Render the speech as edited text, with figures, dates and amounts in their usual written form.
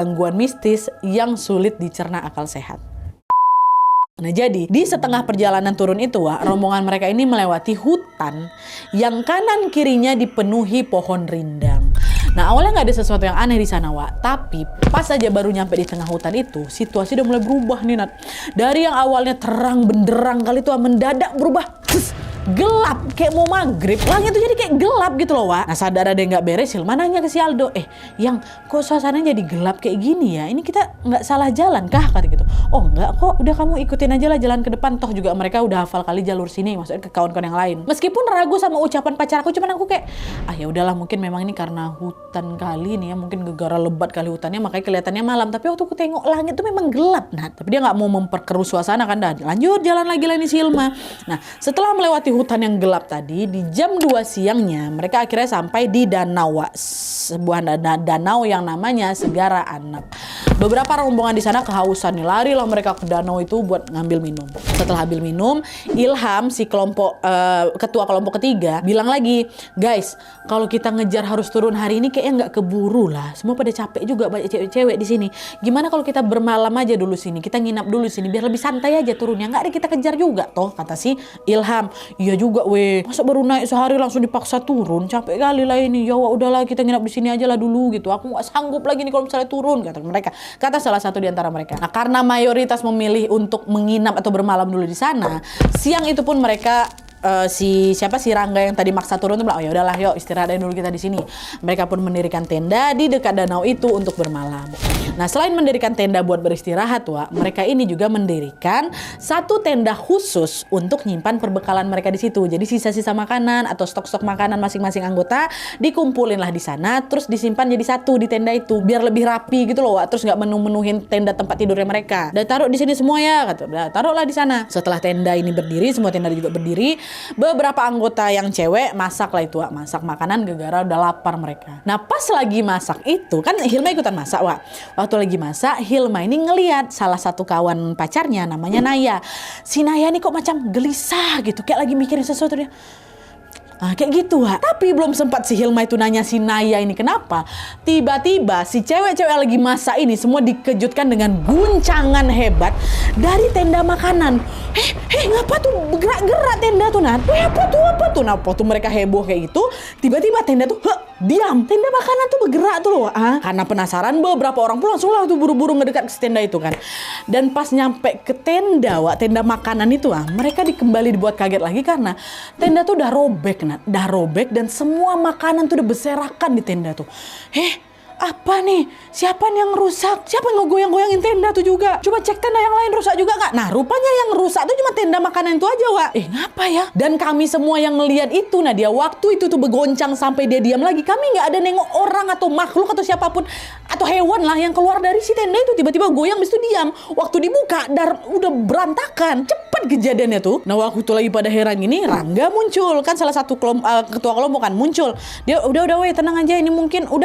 gangguan mistis yang sulit dicerna akal sehat. Nah jadi di setengah perjalanan turun itu rombongan mereka ini melewati hutan yang kanan kirinya dipenuhi pohon rindang. Nah awalnya nggak ada sesuatu yang aneh di sana tapi pas aja baru nyampe di tengah hutan itu situasi udah mulai berubah nih Nat. Dari yang awalnya terang benderang kali itu mendadak berubah gelap kayak mau maghrib, langit tuh jadi kayak gelap gitu loh Nah sadar ada yang nggak beres, Hilma nanya ke si Aldo, yang kok suasananya jadi gelap kayak gini ya, ini kita nggak salah jalan kah, kata gitu. Oh nggak kok, udah kamu ikutin aja lah jalan ke depan, toh juga mereka udah hafal kali jalur sini, maksudnya ke kawan-kawan yang lain. Meskipun ragu sama ucapan pacar aku, cuman aku kayak ya udahlah, mungkin memang ini karena hutan kali nih ya, mungkin gegara lebat kali hutannya makanya kelihatannya malam. Tapi waktu aku tengok langit tuh memang gelap. Nah tapi dia nggak mau memperkeruh suasana kan, dah lanjut jalan lagi lah nih si Hilma. Nah setelah melewati hutan yang gelap tadi, di jam 2 siangnya mereka akhirnya sampai di danau, sebuah danau yang namanya Segara Anak. Beberapa rombongan di sana kehausan nih, lari lah mereka ke danau itu buat ngambil minum. Setelah ambil minum, Ilham si ketua kelompok ketiga bilang lagi, guys kalau kita ngejar harus turun hari ini kayaknya nggak keburu lah, semua pada capek juga, banyak cewek-cewek di sini. Gimana kalau kita bermalam aja dulu sini, kita nginap dulu sini biar lebih santai aja turunnya, nggak ada kita kejar juga toh, kata si Ilham. Iya juga masa baru naik sehari langsung dipaksa turun, capek kali lah ini. Ya udahlah kita nginap di sini aja lah dulu gitu, aku nggak sanggup lagi nih kalau misalnya turun, kata mereka. Kata salah satu di antara mereka. Nah karena mayoritas memilih untuk menginap atau bermalam dulu di sana, siang itu pun mereka si Rangga yang tadi maksa turun tuh bilang, oh ya udahlah yuk istirahat dulu kita di sini. Mereka pun mendirikan tenda di dekat danau itu untuk bermalam. Nah selain mendirikan tenda buat beristirahat mereka ini juga mendirikan satu tenda khusus untuk nyimpan perbekalan mereka di situ. Jadi sisa-sisa makanan atau stok-stok makanan masing-masing anggota dikumpulin lah di sana, terus disimpan jadi satu di tenda itu biar lebih rapi gitu loh terus nggak menuhin tenda tempat tidurnya mereka. Udah taruh di sini semua ya, kata. Udah taruhlah di sana. Setelah tenda ini berdiri, semua tenda juga berdiri. Beberapa anggota yang cewek masak lah itu, masak makanan gegara udah lapar mereka. Nah pas lagi masak itu kan Hilma ikutan masak Waktu lagi masak Hilma ini ngeliat salah satu kawan pacarnya namanya Naya. Si Naya ini kok macam gelisah gitu, kayak lagi mikirin sesuatu dia. Kayak gitu Tapi belum sempat si Hilma itu nanya si Naya ini kenapa, tiba-tiba si cewek-cewek yang lagi masak ini semua dikejutkan dengan guncangan hebat dari tenda makanan. Ngapa tuh bergerak-gerak tenda tuh Nat? Apa tuh? Nah waktu mereka heboh kayak gitu, tiba-tiba tenda tuh diam, tenda makanan tuh bergerak tuh loh. Karena penasaran beberapa orang pun langsung lah tuh buru-buru ngedekat ke tenda itu kan. Dan pas nyampe ke tenda tenda makanan itu mereka kembali dibuat kaget lagi karena tenda tuh udah robek dan semua makanan tuh udah berserakan di tenda tuh. Apa nih? Siapa nih yang rusak? Siapa yang ngegoyang-goyangin tenda tuh juga? Coba cek tenda yang lain rusak juga nggak? Nah rupanya yang rusak tuh cuma tenda makanan itu aja ngapa ya? Dan kami semua yang ngelihat itu dia waktu itu tuh bergoncang sampai dia diam lagi. Kami nggak ada nengok orang atau makhluk atau siapapun atau hewan lah yang keluar dari si tenda itu, tiba-tiba goyang habis itu diam. Waktu dibuka udah berantakan. Cepat kejadiannya tuh. Nah waktu itu lagi pada heran ini Rangga muncul kan, salah satu ketua kelompok kan muncul. Dia udah tenang aja, ini mungkin udah